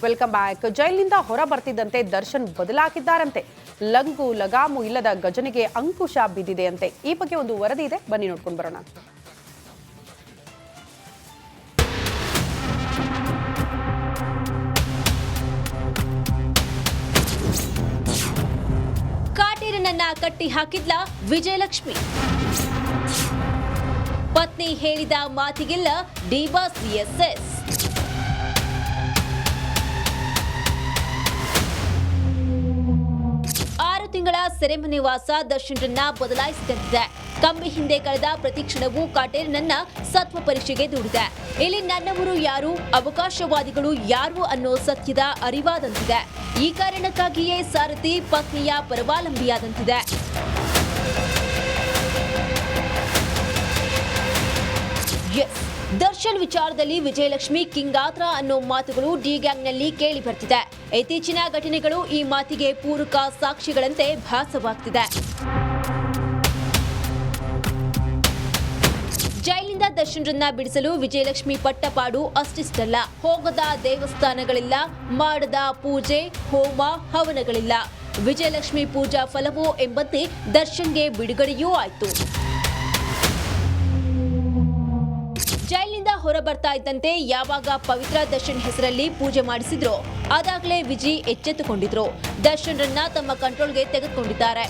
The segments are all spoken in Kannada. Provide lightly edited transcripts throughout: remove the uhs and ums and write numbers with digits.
Welcome back. ಜೈಲಿನಿಂದ ಹೊರ ಬರ್ತಿದ್ದಂತೆ ದರ್ಶನ್ ಬದಲಾಗಿದ್ದಾರಂತೆ. ಲಂಗು ಲಗಾಮು ಇಲ್ಲದ ಘಟನೆಗೆ ಅಂಕುಶ ಬಿದ್ದಿದೆಯಂತೆ. ಈ ಬಗ್ಗೆ ಒಂದು ವರದಿ ಇದೆ, ಬನ್ನಿ ನೋಡ್ಕೊಂಡು ಬರೋಣ. ಕಾಟೇರನನ್ನ ಕಟ್ಟಿ ಹಾಕಿದ್ಲ ವಿಜಯಲಕ್ಷ್ಮಿ. ಪತ್ನಿ ಹೇಳಿದ ಮಾತಿಗೆಲ್ಲ ಡಿಬಾಸ್ ಎಸ್ಎಸ್. ತಿಂಗಳ ಸೆರೆಮನೆ ವಾಸ ದರ್ಶನ್ರನ್ನ ಬದಲಾಯಿಸಿದಂತಿದೆ. ಕಂಬಿ ಹಿಂದೆ ಕಳೆದ ಪ್ರತಿಕ್ಷಣವೂ ಕಾಟೇರನನ್ನ ಸತ್ವ ಪರೀಕ್ಷೆಗೆ ದೂಡಿದೆ. ಇಲ್ಲಿ ನನ್ನವರು ಯಾರು, ಅವಕಾಶವಾದಿಗಳು ಯಾರು ಅನ್ನೋ ಸತ್ಯದ ಅರಿವಾದಂತಿದೆ. ಈ ಕಾರಣಕ್ಕಾಗಿಯೇ ಸಾರಥಿ ಪತ್ನಿಯ ಪರವಾಲಂಬಿಯಾದಂತಿದೆ. ದರ್ಶನ್ ವಿಚಾರದಲ್ಲಿ ವಿಜಯಲಕ್ಷ್ಮಿ ಕಿಂಗಾತ್ರ ಅನ್ನೋ ಮಾತುಗಳು ಡಿ ಗ್ಯಾಂಗ್ನಲ್ಲಿ ಕೇಳಿ ಬರ್ತಿದೆ. ಇತ್ತೀಚಿನ ಘಟನೆಗಳು ಈ ಮಾತಿಗೆ ಪೂರಕ ಸಾಕ್ಷಿಗಳಂತೆ ಭಾಸವಾಗ್ತಿದೆ. ಜೈಲಿನಿಂದ ದರ್ಶನ್ರನ್ನ ಬಿಡಿಸಲು ವಿಜಯಲಕ್ಷ್ಮಿ ಪಟ್ಟಪಾಡು ಅಷ್ಟಿಷ್ಟಲ್ಲ. ಹೋಗದ ದೇವಸ್ಥಾನಗಳಿಲ್ಲ, ಮಾಡದ ಪೂಜೆ ಹೋಮ ಹವನಗಳಿಲ್ಲ. ವಿಜಯಲಕ್ಷ್ಮಿ ಪೂಜಾ ಫಲವೋ ಎಂಬಂತೆ ದರ್ಶನ್ಗೆ ಬಿಡುಗಡೆಯೂ ಆಯ್ತು. ಜೈಲಿನಿಂದ ಹೊರ ಬರ್ತಾ ಇದ್ದಂತೆ ಯಾವಾಗ ಪವಿತ್ರ ದರ್ಶನ್ ಹೆಸರಲ್ಲಿ ಪೂಜೆ ಮಾಡಿಸಿದ್ರು ಅದಾಗಲೇ ವಿಜಿ ಎಚ್ಚೆತ್ತುಕೊಂಡಿದ್ರು. ದರ್ಶನ್ರನ್ನ ತಮ್ಮ ಕಂಟ್ರೋಲ್ಗೆ ತೆಗೆದುಕೊಂಡಿದ್ದಾರೆ.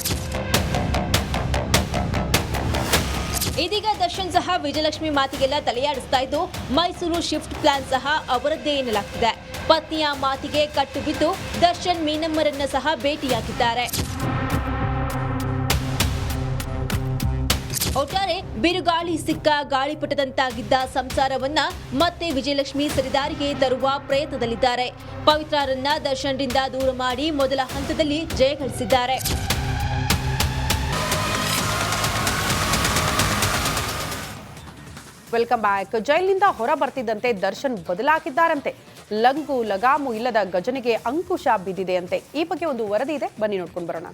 ಇದೀಗ ದರ್ಶನ್ ಸಹ ವಿಜಯಲಕ್ಷ್ಮಿ ಮಾತಿಗೆಲ್ಲ ತಲೆಯಾಡಿಸ್ತಾ ಇದ್ದು, ಮೈಸೂರು ಶಿಫ್ಟ್ ಪ್ಲಾನ್ ಸಹ ಅವರದ್ದೇ ಎನ್ನಲಾಗ್ತಿದೆ. ಪತ್ನಿಯ ಮಾತಿಗೆ ಕಟ್ಟು ಬಿದ್ದು ದರ್ಶನ್ ಮೀನಮ್ಮರನ್ನ ಸಹ ಭೇಟಿಯಾಗಿದ್ದಾರೆ. ಒಟ್ಟಾರೆ ಬಿರುಗಾಳಿ ಸಿಕ್ಕ ಗಾಳಿಪಟದಂತಾಗಿದ್ದ ಸಂಸಾರವನ್ನ ಮತ್ತೆ ವಿಜಯಲಕ್ಷ್ಮಿ ಸರಿದಾರಿಗೆ ತರುವ ಪ್ರಯತ್ನದಲ್ಲಿದ್ದಾರೆ. ಪವಿತ್ರರನ್ನ ದರ್ಶನ್ರಿಂದ ದೂರ ಮಾಡಿ ಮೊದಲ ಹಂತದಲ್ಲಿ ಜಯಗಳಿಸಿದ್ದಾರೆ. Welcome back. ಜೈಲಿನಿಂದ ಹೊರ ಬರ್ತಿದ್ದಂತೆ ದರ್ಶನ್ ಬದಲಾಗಿದ್ದಾರಂತೆ. ಲಂಗು ಲಗಾಮು ಇಲ್ಲದ ಘಟನೆಗೆ ಅಂಕುಶ ಬಿದ್ದಿದೆಯಂತೆ. ಈ ಬಗ್ಗೆ ಒಂದು ವರದಿ ಇದೆ, ಬನ್ನಿ ನೋಡ್ಕೊಂಡು ಬರೋಣ.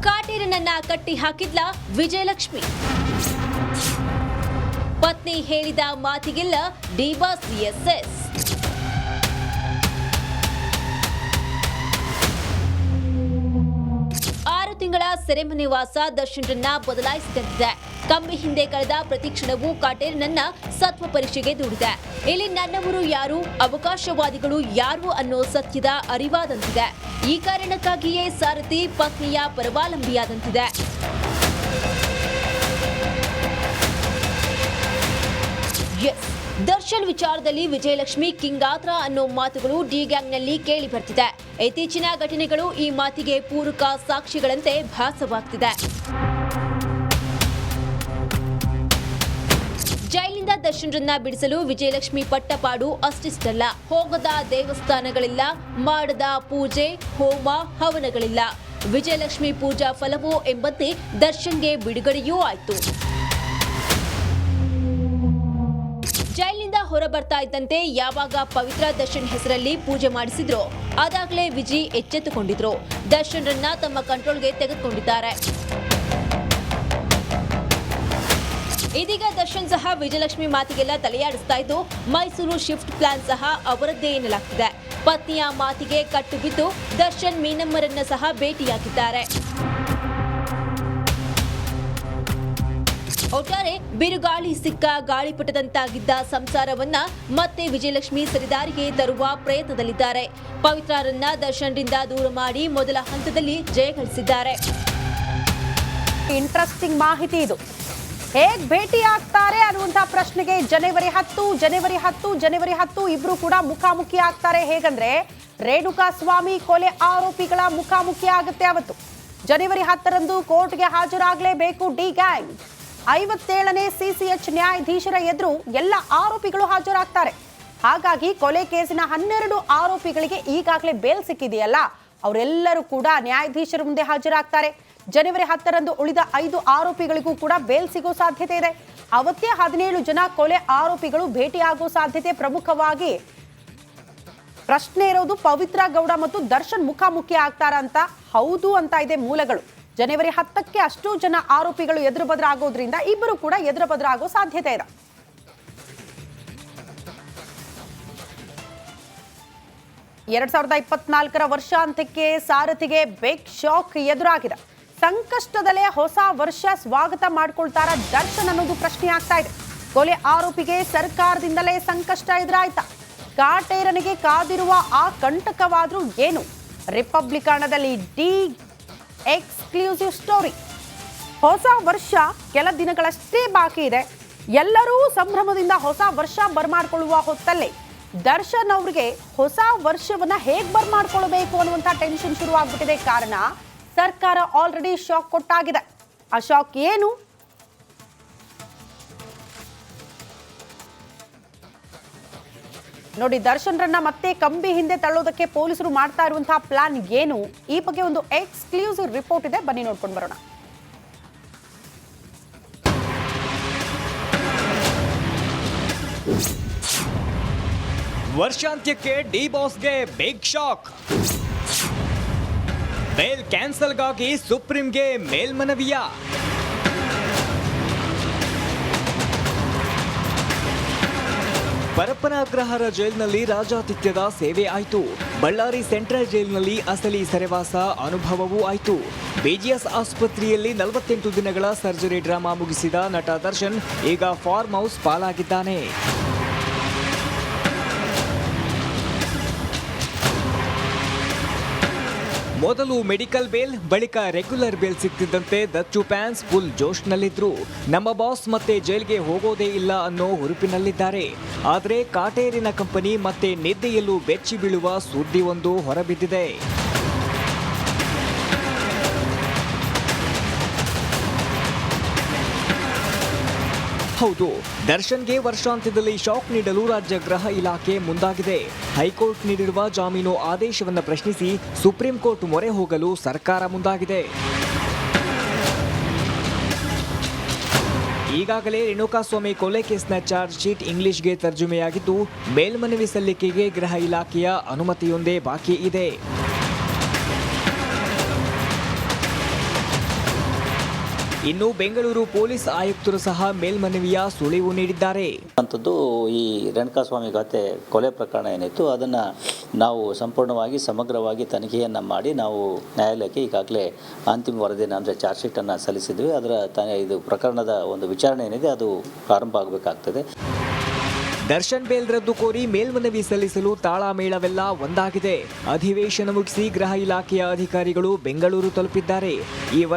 ಕಾಟೇರನನ್ನ ಕಟ್ಟಿ ಹಾಕಿದ್ಲ ವಿಜಯಲಕ್ಷ್ಮಿ. ಪತ್ನಿ ಹೇಳಿದ ಮಾತಿಗೆಲ್ಲ ಡಿಬಾಸ್ ಎಸ್ಎಸ್. ತಿಂಗಳ ಸೆರೆಮನೆ ವಾಸ ದರ್ಶನ್ರನ್ನ ಬದಲಾಯಿಸಿದಂತಿದೆ. ಕಂಬಿ ಹಿಂದೆ ಕಳೆದ ಪ್ರತಿಕ್ಷಣವೂ ಕಾಟೇರನನ್ನ ಸತ್ವ ಪರೀಕ್ಷೆಗೆ ದೂಡಿದೆ. ಇಲ್ಲಿ ನನ್ನವರು ಯಾರು, ಅವಕಾಶವಾದಿಗಳು ಯಾರು ಅನ್ನೋ ಸತ್ಯದ ಅರಿವಾದಂತಿದೆ. ಈ ಕಾರಣಕ್ಕಾಗಿಯೇ ಸಾರಥಿ ಪತ್ನಿಯ ಪರವಾಲಂಬಿಯಾದಂತಿದೆ. ದರ್ಶನ್ ವಿಚಾರದಲ್ಲಿ ವಿಜಯಲಕ್ಷ್ಮಿ ಕಿಂಗಾತ್ರ ಅನ್ನೋ ಮಾತುಗಳು ಡಿ ಗ್ಯಾಂಗ್ನಲ್ಲಿ ಕೇಳಿ ಬರ್ತಿದೆ. ಇತ್ತೀಚಿನ ಘಟನೆಗಳು ಈ ಮಾತಿಗೆ ಪೂರಕ ಸಾಕ್ಷಿಗಳಂತೆ ಭಾಸವಾಗ್ತಿದೆ. ಜೈಲಿನಿಂದ ದರ್ಶನ್ರನ್ನ ಬಿಡಿಸಲು ವಿಜಯಲಕ್ಷ್ಮಿ ಪಟ್ಟಪಾಡು ಅಷ್ಟಿಷ್ಟಲ್ಲ. ಹೋಗದ ದೇವಸ್ಥಾನಗಳಿಲ್ಲ, ಮಾಡದ ಪೂಜೆ ಹೋಮ ಹವನಗಳಿಲ್ಲ. ವಿಜಯಲಕ್ಷ್ಮಿ ಪೂಜಾ ಫಲವೋ ಎಂಬಂತೆ ದರ್ಶನ್ಗೆ ಬಿಡುಗಡೆಯೂ ಆಯ್ತು. ಜೈಲಿನಿಂದ ಹೊರ ಬರ್ತಾ ಇದ್ದಂತೆ ಯಾವಾಗ ಪವಿತ್ರ ದರ್ಶನ್ ಹೆಸರಲ್ಲಿ ಪೂಜೆ ಮಾಡಿಸಿದ್ರು ಅದಾಗಲೇ ವಿಜಿ ಎಚ್ಚೆತ್ತುಕೊಂಡಿದ್ರು. ದರ್ಶನ್ರನ್ನ ತಮ್ಮ ಕಂಟ್ರೋಲ್ಗೆ ತೆಗೆದುಕೊಂಡಿದ್ದಾರೆ. ಇದೀಗ ದರ್ಶನ್ ಸಹ ವಿಜಯಲಕ್ಷ್ಮಿ ಮಾತಿಗೆಲ್ಲ ತಲೆಯಾಡಿಸ್ತಾ ಇದ್ದು, ಮೈಸೂರು ಶಿಫ್ಟ್ ಪ್ಲಾನ್ ಸಹ ಅವರದ್ದೇ ಎನ್ನಲಾಗ್ತಿದೆ. ಪತ್ನಿಯ ಮಾತಿಗೆ ಕಟ್ಟು ಬಿದ್ದು ದರ್ಶನ್ ಮೀನಮ್ಮರನ್ನ ಸಹ ಭೇಟಿಯಾಗಿದ್ದಾರೆ. ಒಟ್ಟಾರೆ ಬಿರುಗಾಳಿ ಸಿಕ್ಕ ಗಾಳಿಪಟದಂತಾಗಿದ್ದ ಸಂಸಾರವನ್ನ ಮತ್ತೆ ವಿಜಯಲಕ್ಷ್ಮಿ ಸರಿದಾರಿಗೆ ತರುವ ಪ್ರಯತ್ನದಲ್ಲಿದ್ದಾರೆ. ಪವಿತ್ರರನ್ನ ದರ್ಶನ್ರಿಂದ ದೂರ ಮಾಡಿ ಮೊದಲ ಹಂತದಲ್ಲಿ ಜಯಗಳಿಸಿದ್ದಾರೆ. ಇಂಟ್ರೆಸ್ಟಿಂಗ್ ಮಾಹಿತಿ ಇದು. ಹೇಗ್ ಭೇಟಿ ಆಗ್ತಾರೆ ಅನ್ನುವಂತಹ ಪ್ರಶ್ನೆಗೆ ಜನವರಿ 10 ಇಬ್ರು ಕೂಡ ಮುಖಾಮುಖಿ ಆಗ್ತಾರೆ. ಹೇಗಂದ್ರೆ ರೇಣುಕಾ ಸ್ವಾಮಿ ಕೊಲೆ ಆರೋಪಿಗಳ ಮುಖಾಮುಖಿ ಆಗುತ್ತೆ. ಅವತ್ತು ಜನವರಿ 10ರಂದು ಕೋರ್ಟ್ಗೆ ಹಾಜರಾಗಲೇಬೇಕು ಡಿ ಗ್ಯಾಂಗ್. 57ನೇ ಸಿಸಿಎಚ್ ನ್ಯಾಯಾಧೀಶರ ಎದುರು ಎಲ್ಲ ಆರೋಪಿಗಳು ಹಾಜರಾಗ್ತಾರೆ. ಹಾಗಾಗಿ ಕೊಲೆ ಕೇಸಿನ 12 ಆರೋಪಿಗಳಿಗೆ ಈಗಾಗಲೇ ಬೇಲ್ ಸಿಕ್ಕಿದೆಯಲ್ಲ, ಅವರೆಲ್ಲರೂ ಕೂಡ ನ್ಯಾಯಾಧೀಶರ ಮುಂದೆ ಹಾಜರಾಗ್ತಾರೆ. ಜನವರಿ 10ರಂದು ಉಳಿದ 5 ಆರೋಪಿಗಳಿಗೂ ಕೂಡ ಬೇಲ್ ಸಿಗೋ ಸಾಧ್ಯತೆ ಇದೆ. ಅವತ್ತೇ 17 ಜನ ಕೊಲೆ ಆರೋಪಿಗಳು ಭೇಟಿಯಾಗೋ ಸಾಧ್ಯತೆ ಪ್ರಮುಖವಾಗಿ ಪ್ರಶ್ನೆ ಇರೋದು. ಪವಿತ್ರ ಗೌಡ ಮತ್ತು ದರ್ಶನ್ ಮುಖಾಮುಖಿ ಆಗ್ತಾರ ಅಂತ ಹೌದು ಅಂತ ಇದೆ ಮೂಲಗಳು. ಜನವರಿ 10ಕ್ಕೆ ಅಷ್ಟು ಜನ ಆರೋಪಿಗಳು ಎದುರು ಬದರಾಗೋದ್ರಿಂದ ಇಬ್ಬರು ಕೂಡ ಎದುರು ಬದರಾಗೋ ಸಾಧ್ಯತೆ ಇದೆ. ಎರಡ್ 2024ರ ವರ್ಷಾಂತ್ಯಕ್ಕೆ ಸಾರಥಿಗೆ ಬಿಗ್ ಶಾಕ್ ಎದುರಾಗಿದೆ. ಸಂಕಷ್ಟದಲ್ಲೇ ಹೊಸ ವರ್ಷ ಸ್ವಾಗತ ಮಾಡ್ಕೊಳ್ತಾರ ದರ್ಶನ್ ಅನ್ನೋದು ಪ್ರಶ್ನೆ ಆಗ್ತಾ ಇದೆ. ಕೊಲೆ ಆರೋಪಿಗೆ ಸರ್ಕಾರದಿಂದಲೇ ಸಂಕಷ್ಟ ಎದುರಾಯ್ತಾ? ಕಾಟೇರನಿಗೆ ಕಾದಿರುವ ಆ ಕಂಟಕವಾದ್ರೂ ಏನು? ರಿಪಬ್ಲಿಕನದಲ್ಲಿ ಡಿ ಎಕ್ಸ್ಕ್ಲೂಸಿವ್ ಸ್ಟೋರಿ. ಹೊಸ ವರ್ಷ ಕೆಲ ದಿನಗಳಷ್ಟೇ ಬಾಕಿ ಇದೆ. ಎಲ್ಲರೂ ಸಂಭ್ರಮದಿಂದ ಹೊಸ ವರ್ಷ ಬರ್ಮಾಡ್ಕೊಳ್ಳುವ ಹೊತ್ತಲ್ಲೇ ದರ್ಶನ್ ಅವರಿಗೆ ಹೊಸ ವರ್ಷವನ್ನ ಹೇಗ್ ಬರ್ಮಾಡ್ಕೊಳ್ಬೇಕು ಅನ್ನುವಂಥ ಟೆನ್ಷನ್ ಶುರು ಆಗ್ಬಿಟ್ಟಿದೆ. ಕಾರಣ ಸರ್ಕಾರ ಆಲ್ರೆಡಿ ಶಾಕ್ ಕೊಟ್ಟಾಗಿದೆ. ಆ ಶಾಕ್ ಏನು? ನೋಡಿ, ದರ್ಶನ್ರನ್ನ ಮತ್ತೆ ಕಂಬಿ ಹಿಂದೆ ತಳ್ಳೋದಕ್ಕೆ ಪೊಲೀಸರು ಮಾಡ್ತಾ ಇರುವಂತಹ ಪ್ಲಾನ್ ಏನು? ಈ ಬಗ್ಗೆ ಒಂದು ಎಕ್ಸ್ಕ್ಲೂಸಿವ್ ರಿಪೋರ್ಟ್ ಇದೆ, ಬನ್ನಿ ನೋಡ್ಕೊಂಡು ಬರೋಣ. ವರ್ಷಾಂತ್ಯಕ್ಕೆ D ಬಾಸ್ಗೆ big shock. Bale ಕ್ಯಾನ್ಸಲ್ಗಾಗಿ ಸುಪ್ರೀಂಗೆ ಮೇಲ್ಮನವಿಯ. Parappana Agrahara ಜೈಲಿನಲ್ಲಿ ರಾಜಾತಿಥ್ಯದ ಸೇವೆ ಆಯಿತು. ಬಳ್ಳಾರಿ ಸೆಂಟ್ರಲ್ ಜೈಲಿನಲ್ಲಿ ಅಸಲಿ ಸೆರೆವಾಸ ಅನುಭವವೂ ಆಯಿತು. ಬಿಜಿಎಸ್ ಆಸ್ಪತ್ರೆಯಲ್ಲಿ 48 ದಿನಗಳ ಸರ್ಜರಿ ಡ್ರಾಮಾ ಮುಗಿಸಿದ ನಟ ದರ್ಶನ್ ಈಗ ಫಾರ್ಮ್ ಹೌಸ್ ಪಾಲಾಗಿದ್ದಾನೆ. ಮೊದಲು ಮೆಡಿಕಲ್ ಬೇಲ್, ಬಳಿಕ ರೆಗ್ಯುಲರ್ ಬೇಲ್ ಸಿಗ್ತಿದ್ದಂತೆ ದಚ್ಚು ಫ್ಯಾನ್ಸ್ ಫುಲ್ ಜೋಶ್ನಲ್ಲಿದ್ರು. ನಮ್ಮ ಬಾಸ್ ಮತ್ತೆ ಜೈಲ್ಗೆ ಹೋಗೋದೇ ಇಲ್ಲ ಅನ್ನೋ ಹುರುಪಿನಲ್ಲಿದ್ದಾರೆ. ಆದರೆ ಕಾಟೇರಿನ ಕಂಪನಿ ಮತ್ತೆ ನಿದ್ದೆಯಲ್ಲೂ ಬೆಚ್ಚಿ ಬೀಳುವ ಸುದ್ದಿ ಒಂದು ಹೊರಬಿದ್ದಿದೆ. ಹೌದು, ದರ್ಶನ್ಗೆ ವರ್ಷಾಂತ್ಯದಲ್ಲಿ ಶಾಕ್ ನೀಡಲು ರಾಜ್ಯ ಗೃಹ ಇಲಾಖೆ ಮುಂದಾಗಿದೆ. ಹೈಕೋರ್ಟ್ ನೀಡಿರುವ ಜಾಮೀನು ಆದೇಶವನ್ನು ಪ್ರಶ್ನಿಸಿ ಸುಪ್ರೀಂ ಕೋರ್ಟ್ ಮೊರೆ ಹೋಗಲು ಸರ್ಕಾರ ಮುಂದಾಗಿದೆ. ಈಗಾಗಲೇ ರೇಣುಕಾಸ್ವಾಮಿ ಕೊಲೆ ಕೇಸ್ನ ಚಾರ್ಜ್ ಶೀಟ್ ಇಂಗ್ಲಿಷ್ಗೆ ತರ್ಜುಮೆಯಾಗಿದ್ದು, ಮೇಲ್ಮನವಿ ಸಲ್ಲಿಕೆಗೆ ಗೃಹ ಇಲಾಖೆಯ ಅನುಮತಿಯೊಂದೇ ಬಾಕಿ ಇದೆ. ಇನ್ನು ಬೆಂಗಳೂರು ಪೊಲೀಸ್ ಆಯುಕ್ತರು ಸಹ ಮೇಲ್ಮನವಿಯ ಸುಳಿವು ನೀಡಿದ್ದಾರೆ. ಅಂಥದ್ದು ಈ ರೇಣುಕಾಸ್ವಾಮಿ ಗಾತೆ ಕೊಲೆ ಪ್ರಕರಣ ಏನಿತ್ತು ಅದನ್ನು ನಾವು ಸಂಪೂರ್ಣವಾಗಿ ಸಮಗ್ರವಾಗಿ ತನಿಖೆಯನ್ನು ಮಾಡಿ ನಾವು ನ್ಯಾಯಾಲಯಕ್ಕೆ ಈಗಾಗಲೇ ಅಂತಿಮ ವರದಿಯನ್ನು ಅಂದರೆ ಚಾರ್ಜ್ ಶೀಟನ್ನು ಸಲ್ಲಿಸಿದ್ವಿ. ಅದರ ಇದು ಪ್ರಕರಣದ ಒಂದು ವಿಚಾರಣೆ ಏನಿದೆ ಅದು ಪ್ರಾರಂಭ ಆಗಬೇಕಾಗ್ತದೆ. ದರ್ಶನ್ ಬೇಲ್ ರದ್ದು ಕೋರಿ ಮೇಲ್ಮನವಿ ಸಲ್ಲಿಸಲು ತಾಳಮೇಳವೆಲ್ಲ ಒಂದಾಗಿದೆ. ಅಧಿವೇಶನ ಮುಗಿಸಿ ಗೃಹ ಇಲಾಖೆಯ ಅಧಿಕಾರಿಗಳು ಬೆಂಗಳೂರು ತಲುಪಿದ್ದಾರೆ. ಈ